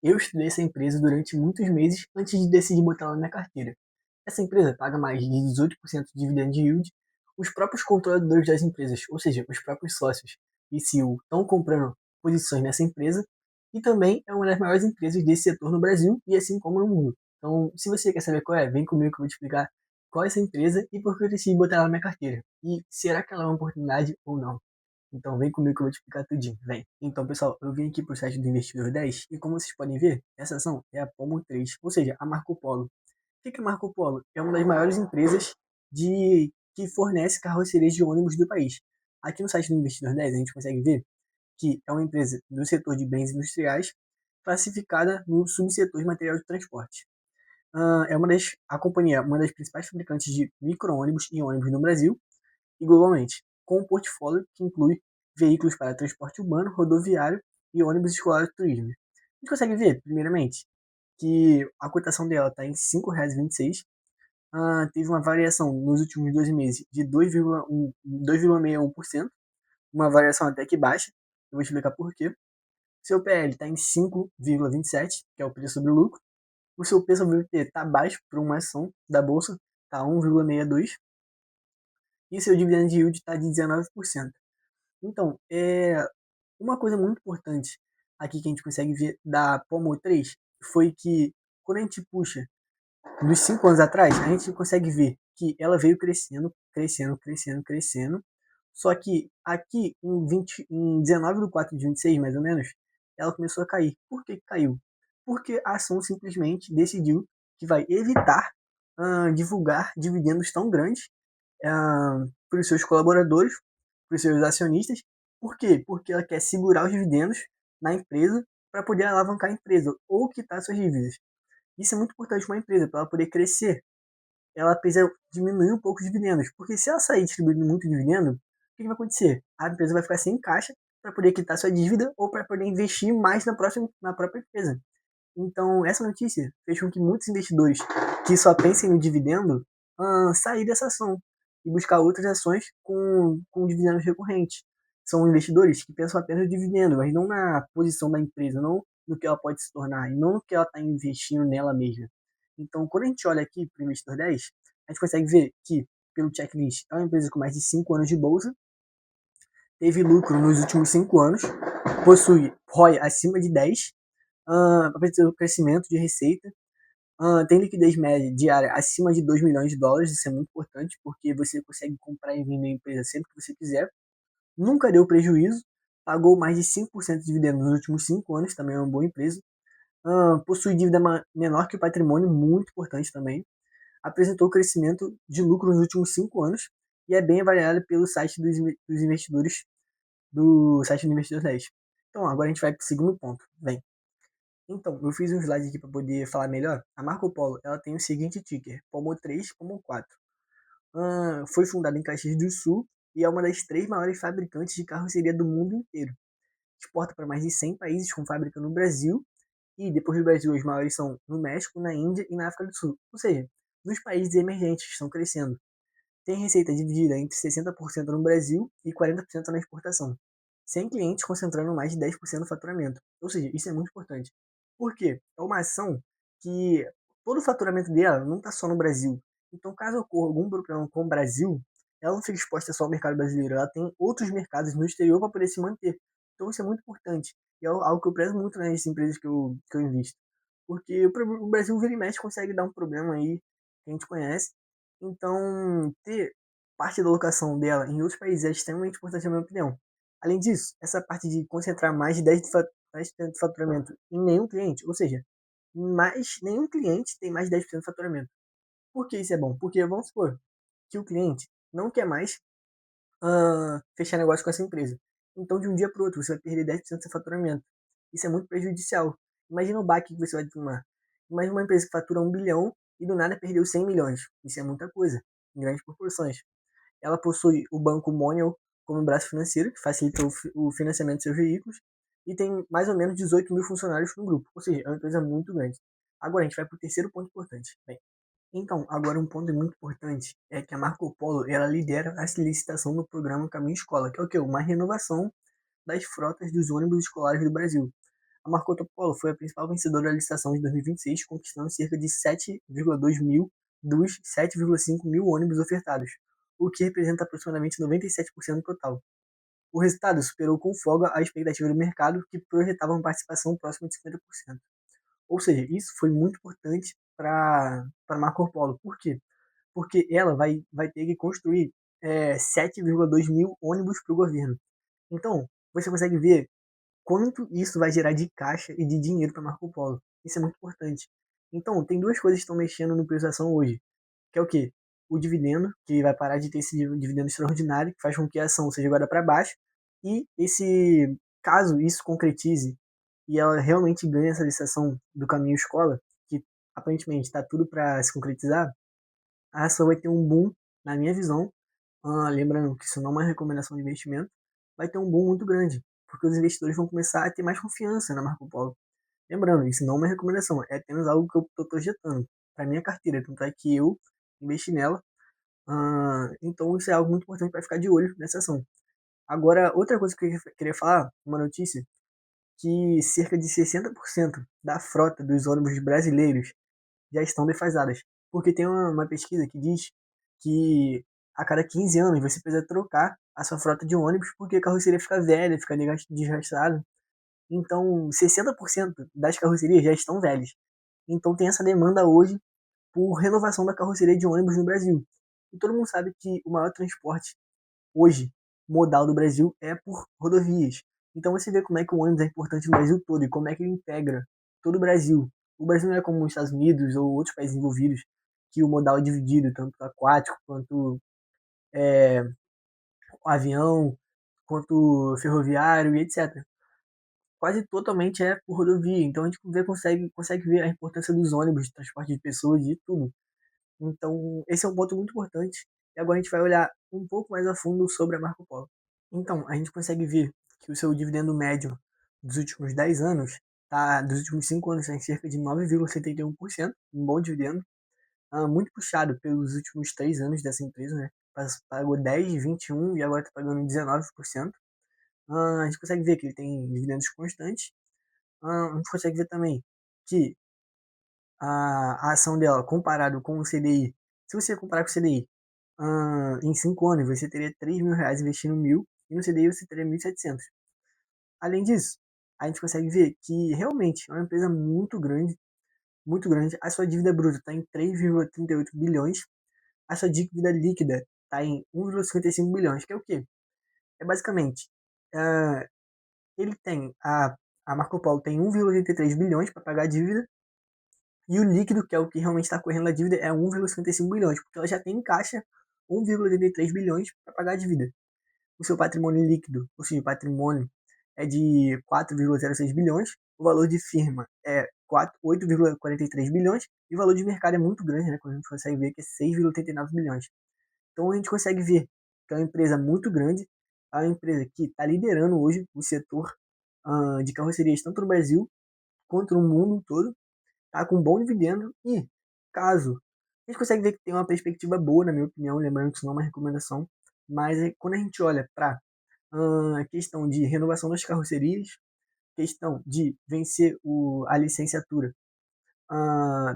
Eu estudei essa empresa durante muitos meses antes de decidir botá-la na minha carteira. Essa empresa paga mais de 18% de dividend yield. Os próprios controladores das empresas, ou seja, os próprios sócios e CEO, estão comprando posições nessa empresa e também é uma das maiores empresas desse setor no Brasil e assim como no mundo. Então, se você quer saber qual é, vem comigo que eu vou te explicar qual é essa empresa e por que eu decidi botar ela na minha carteira. E será que ela é uma oportunidade ou não? Então vem comigo que eu vou te explicar tudinho, vem. Então, pessoal, eu vim aqui pro site do Investidor 10 e como vocês podem ver, essa ação é a Pomo 3, ou seja, a Marco Polo. O que é Marco Polo? É uma das maiores empresas que fornece carrocerias de ônibus do país. Aqui no site do Investidor 10 a gente consegue ver que é uma empresa do setor de bens industriais classificada no subsetor de material de transporte. A companhia é uma das principais fabricantes de micro-ônibus e ônibus no Brasil e globalmente, com um portfólio que inclui veículos para transporte urbano, rodoviário e ônibus escolar de turismo. A gente consegue ver, primeiramente, que a cotação dela está em R$ 5,26. Teve uma variação nos últimos 12 meses de 2,61%, uma variação até que baixa. Eu vou explicar por quê. Seu PL está em 5,27, que é o preço sobre o lucro. O seu P sobre VT está baixo para uma ação da bolsa, está 1,62. E seu dividend yield está de 19%. Então, uma coisa muito importante aqui que a gente consegue ver da Pomo 3 foi que quando a gente puxa dos 5 anos atrás, a gente consegue ver que ela veio crescendo, crescendo, crescendo, crescendo. Só que aqui em 19 de 4 de 26, mais ou menos, ela começou a cair. Por que caiu? Porque a ação simplesmente decidiu que vai evitar divulgar dividendos tão grandes para os seus colaboradores, para os seus acionistas. Por quê? Porque ela quer segurar os dividendos na empresa para poder alavancar a empresa ou quitar suas dívidas. Isso é muito importante para uma empresa, para ela poder crescer. Ela precisa diminuir um pouco os dividendos, porque se ela sair distribuindo muito dividendo, o que vai acontecer? A empresa vai ficar sem caixa para poder quitar sua dívida ou para poder investir mais na própria empresa. Então, essa notícia fez com que muitos investidores que só pensem no dividendo sair dessa ação e buscar outras ações com dividendos recorrentes. São investidores que pensam apenas no dividendo, mas não na posição da empresa, não no que ela pode se tornar, e não no que ela está investindo nela mesma. Então, quando a gente olha aqui para o Investidor 10, a gente consegue ver que, pelo checklist, é uma empresa com mais de 5 anos de bolsa, teve lucro nos últimos 5 anos, possui ROI acima de 10, apresentou crescimento de receita, tem liquidez média diária acima de US$ 2 milhões, isso é muito importante, porque você consegue comprar e vender a empresa sempre que você quiser, nunca deu prejuízo, pagou mais de 5% de dividendos nos últimos 5 anos, também é uma boa empresa, possui dívida menor que o patrimônio, muito importante também, apresentou crescimento de lucro nos últimos 5 anos e é bem avaliada pelo site dos investidores, do site do Investidor 10. Então, agora a gente vai para o segundo ponto, vem. Então, eu fiz um slide aqui para poder falar melhor. A Marco Polo, ela tem o seguinte ticker, POMO 3, POMO 4. Foi fundada em Caxias do Sul e é uma das 3 maiores fabricantes de carroceria do mundo inteiro. Exporta para mais de 100 países com fábrica no Brasil e depois do Brasil os maiores são no México, na Índia e na África do Sul. Ou seja, nos países emergentes que estão crescendo. Tem receita dividida entre 60% no Brasil e 40% na exportação, sem clientes concentrando mais de 10% do faturamento. Ou seja, isso é muito importante. Por quê? É uma ação que todo o faturamento dela não está só no Brasil. Então, caso ocorra algum problema com o Brasil, ela não fica exposta só ao mercado brasileiro, ela tem outros mercados no exterior para poder se manter. Então, isso é muito importante. E é algo que eu prezo muito nas empresas que eu invisto. Porque o Brasil, vira e mexe, consegue dar um problema aí que a gente conhece. Então, ter parte da alocação dela em outros países é extremamente importante, na minha opinião. Além disso, essa parte de concentrar mais de 10% de faturamento em nenhum cliente, ou seja, nenhum cliente tem mais de 10% de faturamento. Por que isso é bom? Porque vamos supor que o cliente não quer mais fechar negócio com essa empresa. Então, de um dia para o outro, você vai perder 10% do seu faturamento. Isso é muito prejudicial. Imagina o baque que você vai tomar. Imagina uma empresa que fatura 1 bilhão e do nada perdeu 100 milhões. Isso é muita coisa, em grandes proporções. Ela possui o banco Money como braço financeiro, que facilita o financiamento de seus veículos, e tem mais ou menos 18 mil funcionários no grupo. Ou seja, é uma empresa muito grande. Agora, a gente vai para o terceiro ponto importante. Bem, então, agora um ponto muito importante é que a Marco Polo ela lidera a licitação do programa Caminho Escola, que é o quê? Uma renovação das frotas dos ônibus escolares do Brasil. A Marco Polo foi a principal vencedora da licitação de 2026, conquistando cerca de 7,2 mil dos 7,5 mil ônibus ofertados, o que representa aproximadamente 97% do total. O resultado superou com folga a expectativa do mercado, que projetava uma participação próxima de 50%. Ou seja, isso foi muito importante para Marco Polo. Por quê? Porque ela vai ter que construir 7,2 mil ônibus para o governo. Então, você consegue ver quanto isso vai gerar de caixa e de dinheiro para Marco Polo. Isso é muito importante. Então, tem duas coisas que estão mexendo no preço da ação hoje, que é o quê? O dividendo, que vai parar de ter esse dividendo extraordinário, que faz com que a ação seja jogada para baixo, e caso isso concretize e ela realmente ganhe essa licitação do caminho escola, que aparentemente está tudo para se concretizar, a ação vai ter um boom, na minha visão. Lembrando que isso não é uma recomendação de investimento, vai ter um boom muito grande, porque os investidores vão começar a ter mais confiança na Marco Polo. Lembrando, isso não é uma recomendação, é apenas algo que eu estou projetando para minha carteira, tanto é que eu investi nela. Então isso é algo muito importante para ficar de olho nessa ação. Agora, outra coisa que eu queria falar, uma notícia, que cerca de 60% da frota dos ônibus brasileiros já estão defasadas. Porque tem uma pesquisa que diz que a cada 15 anos você precisa trocar a sua frota de ônibus porque a carroceria fica velha, fica desgastada. Então, 60% das carrocerias já estão velhas. Então, tem essa demanda hoje por renovação da carroceria de ônibus no Brasil. E todo mundo sabe que o maior transporte hoje modal do Brasil é por rodovias. Então você vê como é que o ônibus é importante no Brasil todo e como é que ele integra todo o Brasil. O Brasil não é como os Estados Unidos ou outros países envolvidos, que o modal é dividido, tanto aquático quanto o avião, quanto ferroviário e etc. Quase totalmente é por rodovia. Então a gente consegue ver a importância dos ônibus, de transporte de pessoas e tudo. Então esse é um ponto muito importante. E agora a gente vai olhar um pouco mais a fundo sobre a Marco Polo. Então, a gente consegue ver que o seu dividendo médio dos últimos 10 anos, dos últimos 5 anos, está em cerca de 9,71%, um bom dividendo, muito puxado pelos últimos 3 anos dessa empresa, né? Pagou 10, 21 e agora está pagando 19%. A gente consegue ver que ele tem dividendos constantes. A gente consegue ver também que a ação dela, comparado com o CDI, se você comparar com o CDI, em 5 anos você teria R$ 3.000 investindo 1.000 e no CDI você teria 1.700. Além disso, a gente consegue ver que realmente é uma empresa muito grande, muito grande. A sua dívida bruta está em 3,38 bilhões, a sua dívida líquida está em 1,55 bilhões, que é o quê? É basicamente, uh, ele tem, a Marco Polo tem 1,83 bilhões para pagar a dívida, e o líquido, que é o que realmente está correndo a dívida, é 1,55 bilhões, porque ela já tem em caixa 1,83 bilhões para pagar a dívida. O seu patrimônio líquido, ou seja, o patrimônio é de 4,06 bilhões, o valor de firma é 8,43 bilhões e o valor de mercado é muito grande, né, quando a gente consegue ver que é 6,89 bilhões. Então a gente consegue ver que é uma empresa muito grande, é uma empresa que está liderando hoje o setor de carrocerias tanto no Brasil quanto no mundo todo, está com um bom dividendo e, caso, a gente consegue ver que tem uma perspectiva boa, na minha opinião, lembrando que isso não é uma recomendação, mas quando a gente olha para a questão de renovação das carrocerias, questão de vencer a licenciatura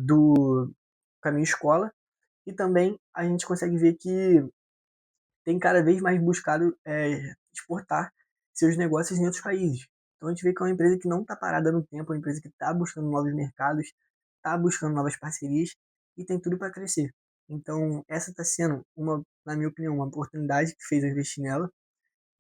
do caminho escola, e também a gente consegue ver que tem cada vez mais buscado exportar seus negócios em outros países. Então a gente vê que é uma empresa que não está parada no tempo, é uma empresa que está buscando novos mercados, está buscando novas parcerias e tem tudo para crescer. Então essa está sendo, na minha opinião, uma oportunidade que fez eu investir nela.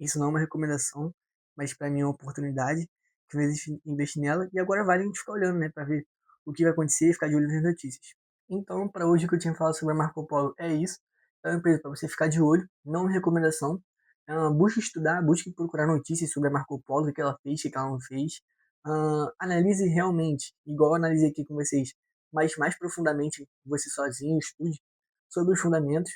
Isso não é uma recomendação, mas para mim é uma oportunidade que eu investi nela. E agora vale a gente ficar olhando, né, para ver o que vai acontecer e ficar de olho nas notícias. Então, para hoje o que eu tinha falado sobre a Marco Polo é isso. É uma empresa para você ficar de olho, não uma recomendação. Busque estudar, busque procurar notícias sobre a Marco Polo, o que ela fez, o que ela não fez. Analise realmente, igual eu analisei aqui com vocês, mas mais profundamente, você sozinho, estude sobre os fundamentos.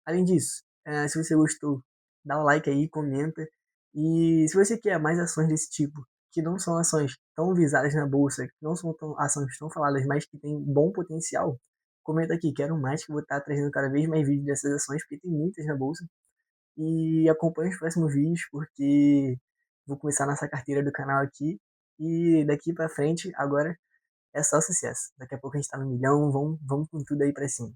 Além disso, se você gostou, dá um like aí, comenta. E se você quer mais ações desse tipo, que não são ações tão visadas na bolsa, que não são ações tão faladas, mas que têm bom potencial, comenta aqui, quero mais, que eu vou estar trazendo cada vez mais vídeos dessas ações, porque tem muitas na bolsa. E acompanhe os próximos vídeos, porque vou começar nossa carteira do canal aqui. E daqui pra frente, agora é só sucesso. Daqui a pouco a gente tá no milhão, vamos com tudo aí pra cima.